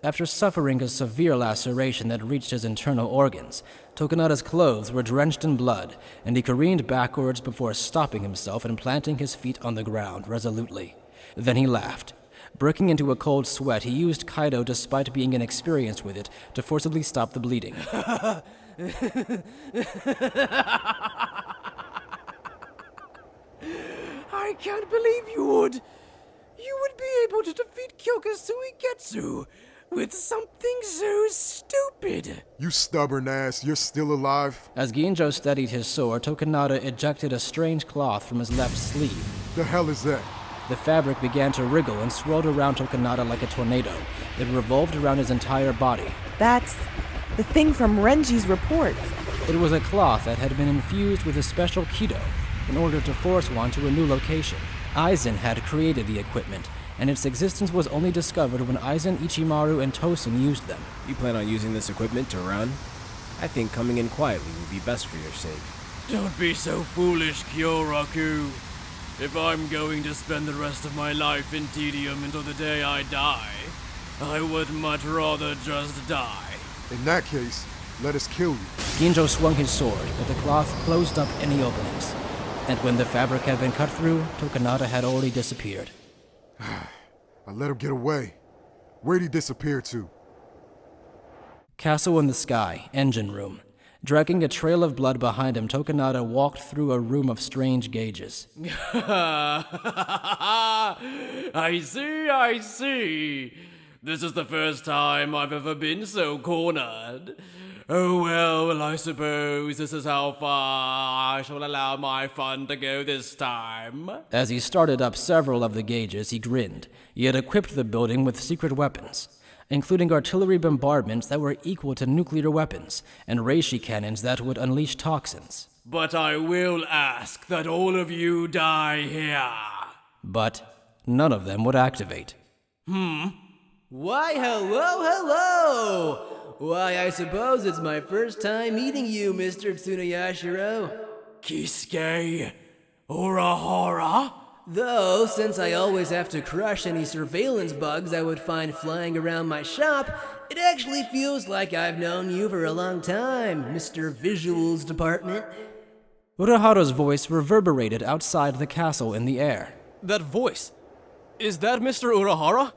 After suffering a severe laceration that reached his internal organs, Tokinada's clothes were drenched in blood, and he careened backwards before stopping himself and planting his feet on the ground resolutely. Then he laughed. Breaking into a cold sweat, he used Kaido, despite being inexperienced with it, to forcibly stop the bleeding. I can't believe you would. You would be able to defeat Kyoka Suigetsu with something so stupid. You stubborn ass, you're still alive? As Ginjo steadied his sword, Tokinada ejected a strange cloth from his left sleeve. The hell is that? The fabric began to wriggle and swirled around Tokinada like a tornado. It revolved around his entire body. That's the thing from Renji's report. It was a cloth that had been infused with a special kido in order to force one to a new location. Aizen had created the equipment, and its existence was only discovered when Aizen, Ichimaru, and Tosen used them. You plan on using this equipment to run? I think coming in quietly would be best for your sake. Don't be so foolish, Kyoraku. If I'm going to spend the rest of my life in tedium until the day I die, I would much rather just die. In that case, let us kill you. Ginjo swung his sword, but the cloth closed up any openings. And when the fabric had been cut through, Tokinada had already disappeared. I let him get away. Where'd he disappear to? Castle in the sky, engine room. Dragging a trail of blood behind him, Tokinada walked through a room of strange gauges. I see. This is the first time I've ever been so cornered. Oh well, I suppose this is how far I shall allow my fun to go this time. As he started up several of the gauges, he grinned. He had equipped the building with secret weapons, including artillery bombardments that were equal to nuclear weapons, and reishi cannons that would unleash toxins. But I will ask that all of you die here. But none of them would activate. Why, hello! Why, I suppose it's my first time meeting you, Mr. Tsunayashiro. Kisuke Urahara? Though, since I always have to crush any surveillance bugs I would find flying around my shop, it actually feels like I've known you for a long time, Mr. Visuals Department. Urahara's voice reverberated outside the castle in the air. That voice. Is that Mr. Urahara?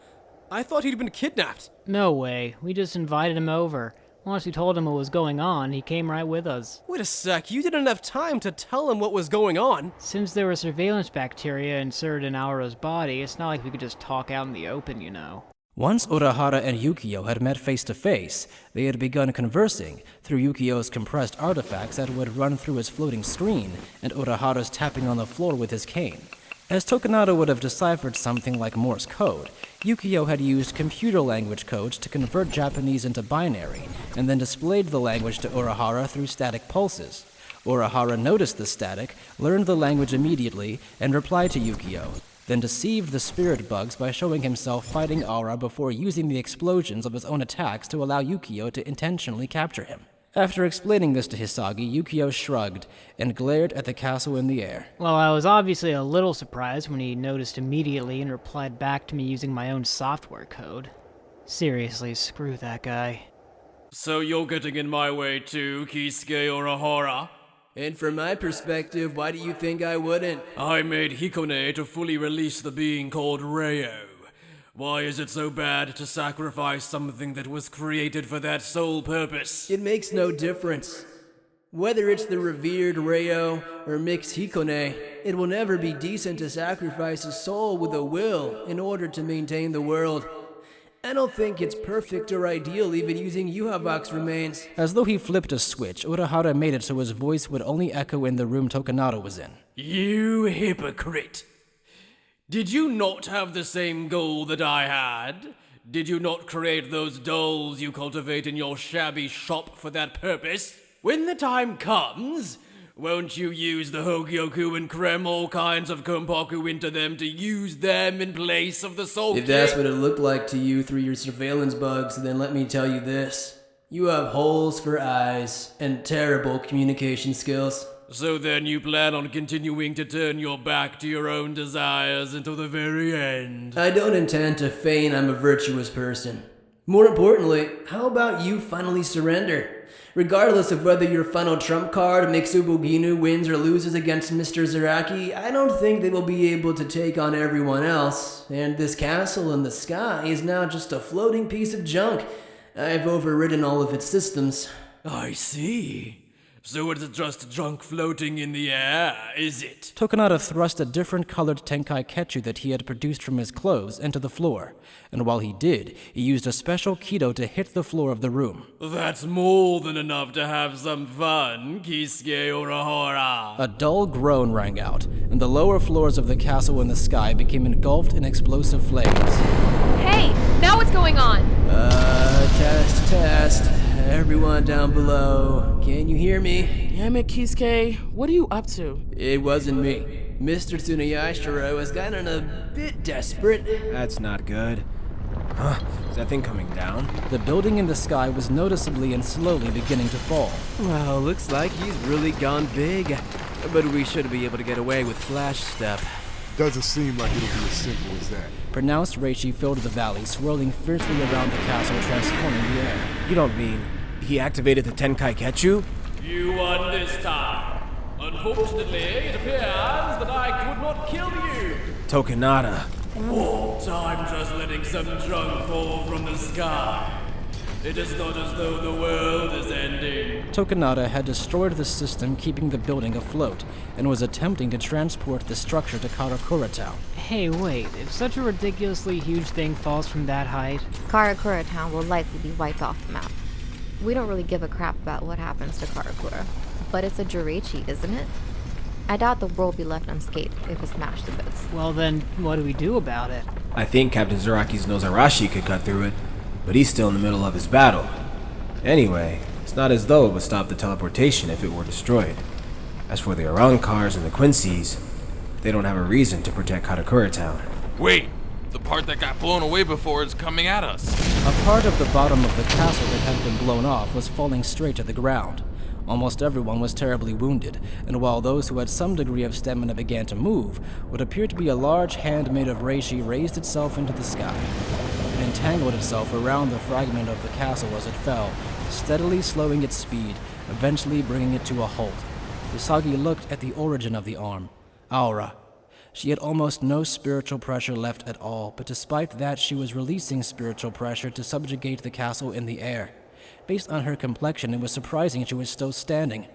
I thought he'd been kidnapped. No way. We just invited him over. Once we told him what was going on, he came right with us. Wait a sec, you didn't have time to tell him what was going on. Since there were surveillance bacteria inserted in Aura's body, it's not like we could just talk out in the open, you know. Once Urahara and Yukio had met face to face, they had begun conversing through Yukio's compressed artifacts that would run through his floating screen and Urahara's tapping on the floor with his cane. As Tokinada would have deciphered something like Morse code, Yukio had used computer language codes to convert Japanese into binary, and then displayed the language to Urahara through static pulses. Urahara noticed the static, learned the language immediately, and replied to Yukio, then deceived the spirit bugs by showing himself fighting Aura before using the explosions of his own attacks to allow Yukio to intentionally capture him. After explaining this to Hisagi, Yukio shrugged and glared at the castle in the air. Well, I was obviously a little surprised when he noticed immediately and replied back to me using my own software code. Seriously, screw that guy. So you're getting in my way too, Kisuke Urahara? And from my perspective, why do you think I wouldn't? I made Hikone to fully release the being called Ryo. Why is it so bad to sacrifice something that was created for that sole purpose? It makes no difference. Whether it's the revered Ryo or mixed Hikone, it will never be decent to sacrifice a soul with a will in order to maintain the world. I don't think it's perfect or ideal even using Yuhavak's remains. As though he flipped a switch, Urahara made it so his voice would only echo in the room Tokinada was in. You hypocrite! Did you not have the same goal that I had? Did you not create those dolls you cultivate in your shabby shop for that purpose? When the time comes, won't you use the Hogyoku and cram all kinds of Konpaku into them to use them in place of the Soul If that's what it looked like to you through your surveillance bugs, then let me tell you this. You have holes for eyes and terrible communication skills. So then you plan on continuing to turn your back to your own desires until the very end? I don't intend to feign I'm a virtuous person. More importantly, how about you finally surrender? Regardless of whether your final trump card, Mix Ubuginu, wins or loses against Mr. Zaraki, I don't think they will be able to take on everyone else, and this castle in the sky is now just a floating piece of junk. I've overridden all of its systems. I see. So it's just junk floating in the air, is it? Tokinada thrust a different colored Tenkai Ketchu that he had produced from his clothes into the floor, and while he did, he used a special Kido to hit the floor of the room. That's more than enough to have some fun, Kisuke Urahara. A dull groan rang out, and the lower floors of the castle in the sky became engulfed in explosive flames. Hey, now what's going on? Test. Everyone down below, can you hear me? Damn it, Kisuke. What are you up to? It wasn't me. Mr. Tsunayashiro has gotten a bit desperate. That's not good. Huh? Is that thing coming down? The building in the sky was noticeably and slowly beginning to fall. Well, looks like he's really gone big. But we should be able to get away with Flash Step. Doesn't seem like it'll be as simple as that. Pronounced Reishi filled the valley, swirling fiercely around the castle, transforming the air. You don't mean he activated the Tenkai Ketchu? You won this time. Unfortunately, it appears that I could not kill you. Tokinada. All time just letting some junk fall from the sky. It is not as though the world is ending. Tokinada had destroyed the system keeping the building afloat, and was attempting to transport the structure to Karakura Town. Hey, wait, if such a ridiculously huge thing falls from that height... Karakura Town will likely be wiped off the map. We don't really give a crap about what happens to Karakura. But it's a Yoruichi, isn't it? I doubt the world will be left unscathed if it's smashed to bits. Well then, what do we do about it? I think Captain Zaraki's Nozarashi could cut through it, but he's still in the middle of his battle. Anyway, it's not as though it would stop the teleportation if it were destroyed. As for the Arankars and the Quincy's, they don't have a reason to protect Karakura Town. Wait, the part that got blown away before is coming at us. A part of the bottom of the castle that had been blown off was falling straight to the ground. Almost everyone was terribly wounded, and while those who had some degree of stamina began to move, what appeared to be a large hand made of reishi raised itself into the sky. It entangled itself around the fragment of the castle as it fell, steadily slowing its speed, eventually bringing it to a halt. Hisagi looked at the origin of the arm, Aura. She had almost no spiritual pressure left at all, but despite that she was releasing spiritual pressure to subjugate the castle in the air. Based on her complexion, it was surprising she was still standing.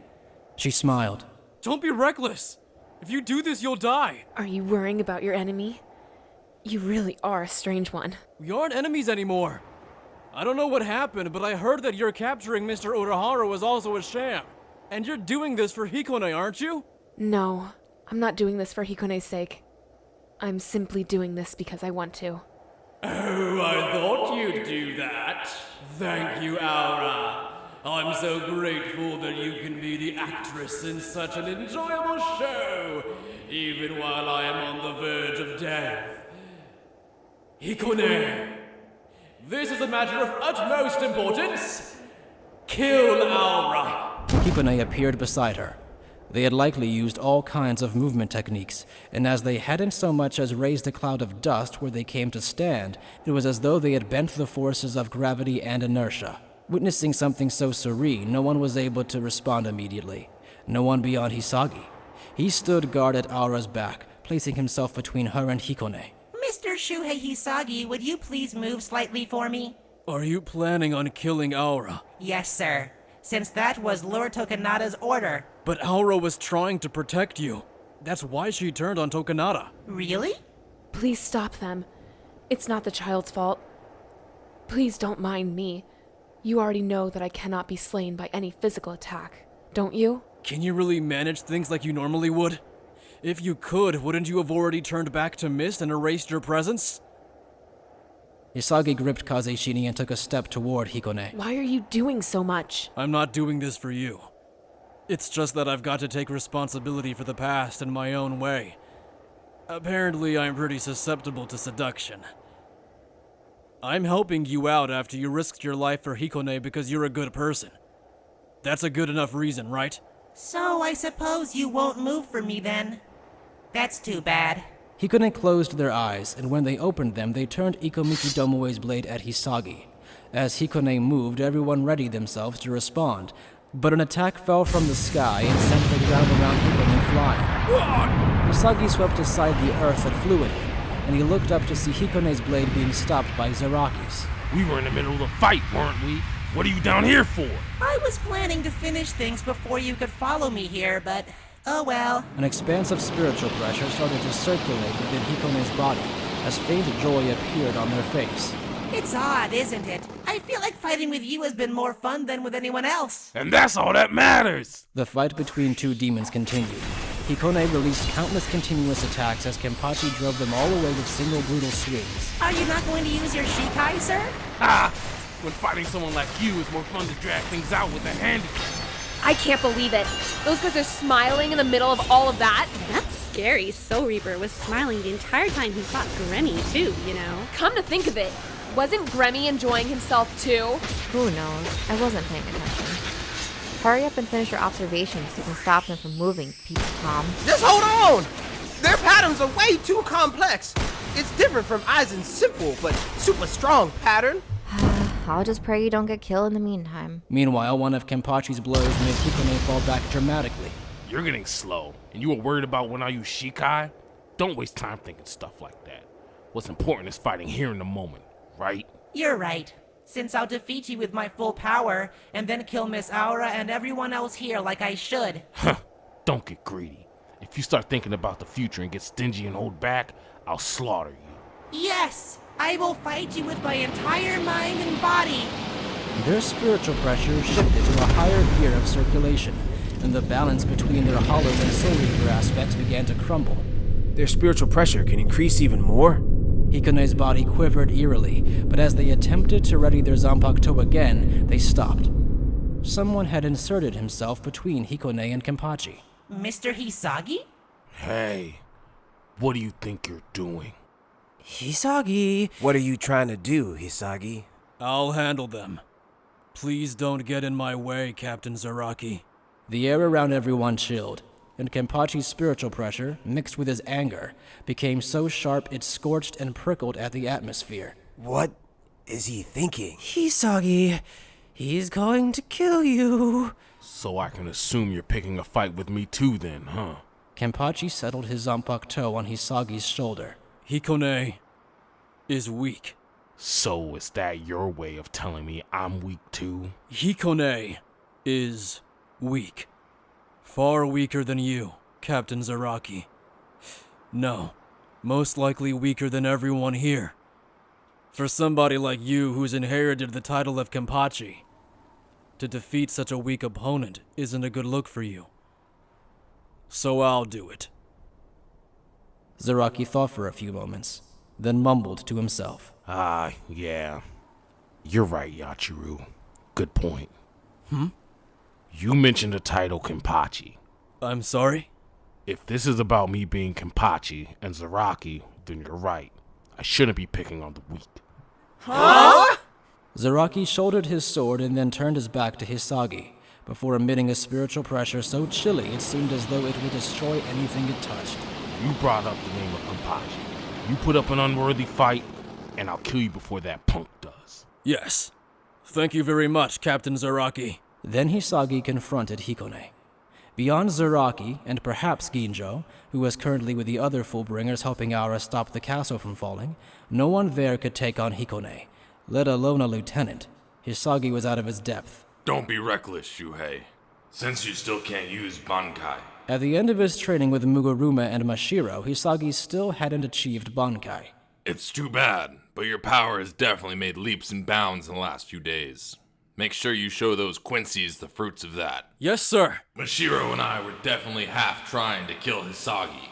She smiled. Don't be reckless. If you do this, you'll die. Are you worrying about your enemy? You really are a strange one. We aren't enemies anymore. I don't know what happened, but I heard that your capturing Mr. Urahara was also a sham. And you're doing this for Hikone, aren't you? No, I'm not doing this for Hikone's sake. I'm simply doing this because I want to. Oh, I thought you'd do that. Thank you, Aura. I'm so grateful that you can be the actress in such an enjoyable show, even while I am on the verge of death. Hikone, this is a matter of utmost importance. Kill Aura. Hikone appeared beside her. They had likely used all kinds of movement techniques, and as they hadn't so much as raised a cloud of dust where they came to stand, it was as though they had bent the forces of gravity and inertia. Witnessing something so serene, no one was able to respond immediately. No one beyond Hisagi. He stood guard at Aura's back, placing himself between her and Hikone. Mr. Shuhei Hisagi, would you please move slightly for me? Are you planning on killing Aura? Yes, sir. Since that was Lord Tokinada's order. But Aura was trying to protect you. That's why she turned on Tokinada. Really? Please stop them. It's not the child's fault. Please don't mind me. You already know that I cannot be slain by any physical attack, don't you? Can you really manage things like you normally would? If you could, wouldn't you have already turned back to mist and erased your presence? Hisagi gripped Kazeshini and took a step toward Hikone. Why are you doing so much? I'm not doing this for you. It's just that I've got to take responsibility for the past in my own way. Apparently, I'm pretty susceptible to seduction. I'm helping you out after you risked your life for Hikone because you're a good person. That's a good enough reason, right? So I suppose you won't move for me then. That's too bad. Hikone closed their eyes, and when they opened them, they turned Ikomiki Domoe's blade at Hisagi. As Hikone moved, everyone readied themselves to respond, but an attack fell from the sky and sent the ground around Hikone flying. Hisagi swept aside the earth that flew at him, and he looked up to see Hikone's blade being stopped by Zaraki's. We were in the middle of the fight, weren't we? What are you down here for? I was planning to finish things before you could follow me here, but oh well. An expansive spiritual pressure started to circulate within Hikone's body as faint joy appeared on their face. It's odd, isn't it? I feel like fighting with you has been more fun than with anyone else. And that's all that matters! The fight between two demons continued. Hikone released countless continuous attacks as Kenpachi drove them all away with single brutal swings. Are you not going to use your Shikai, sir? Ah! When fighting someone like you, it's more fun to drag things out with a handicap. I can't believe it. Those guys are smiling in the middle of all of that. That's scary. Soul Reaper was smiling the entire time he fought Gremmy too, you know? Come to think of it, wasn't Gremmy enjoying himself too? Who knows? I wasn't paying attention. Hurry up and finish your observations so you can stop them from moving, Peach Tom. Just hold on! Their patterns are way too complex. It's different from Aizen's simple but super strong pattern. I'll just pray you don't get killed in the meantime. Meanwhile, one of Kenpachi's blows made Hikone fall back dramatically. You're getting slow, and you were worried about when I use Shikai? Don't waste time thinking stuff like that. What's important is fighting here in the moment, right? You're right. Since I'll defeat you with my full power, and then kill Miss Aura and everyone else here like I should. Huh. Don't get greedy. If you start thinking about the future and get stingy and hold back, I'll slaughter you. Yes! I will fight you with my entire mind and body. Their spiritual pressure shifted to a higher gear of circulation, and the balance between their hollow and soul reaper aspects began to crumble. Their spiritual pressure can increase even more? Hikone's body quivered eerily, but as they attempted to ready their Zanpakuto again, they stopped. Someone had inserted himself between Hikone and Kenpachi. Mr. Hisagi? Hey, what do you think you're doing? Hisagi! What are you trying to do, Hisagi? I'll handle them. Please don't get in my way, Captain Zaraki. The air around everyone chilled, and Kenpachi's spiritual pressure, mixed with his anger, became so sharp it scorched and prickled at the atmosphere. What is he thinking? Hisagi, he's going to kill you. So I can assume you're picking a fight with me too then, huh? Kenpachi settled his Zanpakuto on Hisagi's shoulder. Hikone is weak. So is that your way of telling me I'm weak too? Hikone is weak. Far weaker than you, Captain Zaraki. No, most likely weaker than everyone here. For somebody like you who's inherited the title of Kenpachi, to defeat such a weak opponent isn't a good look for you. So I'll do it. Zaraki thought for a few moments, then mumbled to himself. Yeah. You're right, Yachiru. Good point. You mentioned the title Kenpachi. I'm sorry? If this is about me being Kenpachi and Zaraki, then you're right. I shouldn't be picking on the weak. Huh? Zaraki shouldered his sword and then turned his back to Hisagi, before emitting a spiritual pressure so chilly it seemed as though it would destroy anything it touched. You brought up the name of Kenpachi. You put up an unworthy fight, and I'll kill you before that punk does. Yes. Thank you very much, Captain Zaraki. Then Hisagi confronted Hikone. Beyond Zaraki, and perhaps Ginjo, who was currently with the other Fullbringers helping Aura stop the castle from falling, no one there could take on Hikone, let alone a lieutenant. Hisagi was out of his depth. Don't be reckless, Shuhei. Since you still can't use Bankai. At the end of his training with Muguruma and Mashiro, Hisagi still hadn't achieved Bankai. It's too bad, but your power has definitely made leaps and bounds in the last few days. Make sure you show those Quincy's the fruits of that. Yes, sir. Mashiro and I were definitely half trying to kill Hisagi.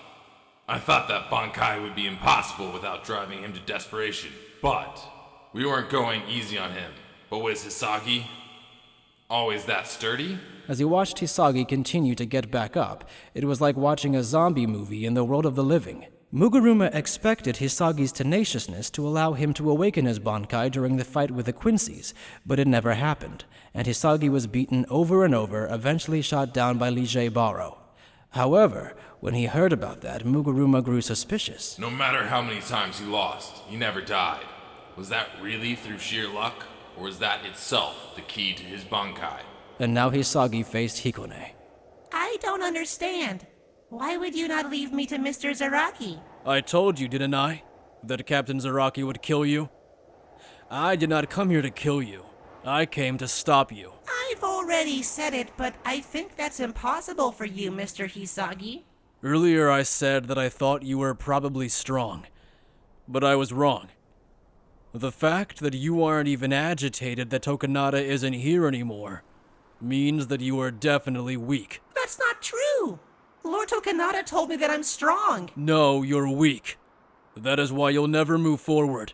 I thought that Bankai would be impossible without driving him to desperation, but we weren't going easy on him. But was Hisagi always that sturdy? As he watched Hisagi continue to get back up, it was like watching a zombie movie in the world of the living. Muguruma expected Hisagi's tenaciousness to allow him to awaken his Bankai during the fight with the Quincy's, but it never happened, and Hisagi was beaten over and over, eventually shot down by Ligie Baro. However, when he heard about that, Muguruma grew suspicious. No matter how many times he lost, he never died. Was that really through sheer luck, or was that itself the key to his Bankai? And now Hisagi faced Hikone. I don't understand. Why would you not leave me to Mr. Zaraki? I told you, didn't I, that Captain Zaraki would kill you? I did not come here to kill you. I came to stop you. I've already said it, but I think that's impossible for you, Mr. Hisagi. Earlier I said that I thought you were probably strong, but I was wrong. The fact that you aren't even agitated that Tokinada isn't here anymore means that you are definitely weak. That's not true! Lord Tokinada told me that I'm strong. No, you're weak. That is why you'll never move forward.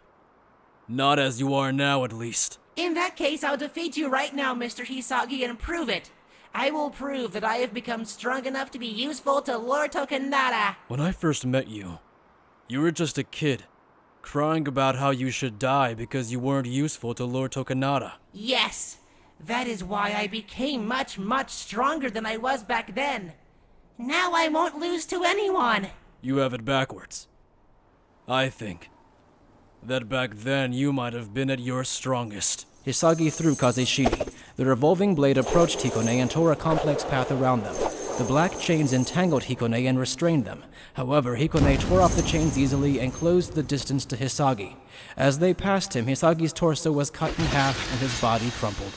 Not as you are now, at least. In that case, I'll defeat you right now, Mr. Hisagi, and prove it. I will prove that I have become strong enough to be useful to Lord Tokinada. When I first met you, you were just a kid, crying about how you should die because you weren't useful to Lord Tokinada. Yes, that is why I became much, much stronger than I was back then. Now I won't lose to anyone. You have it backwards. I think that back then you might have been at your strongest. Hisagi threw Kazeshiri. The revolving blade approached Hikone and tore a complex path around them. The black chains entangled Hikone and restrained them. However, Hikone tore off the chains easily and closed the distance to Hisagi. As they passed him, Hisagi's torso was cut in half and his body crumpled.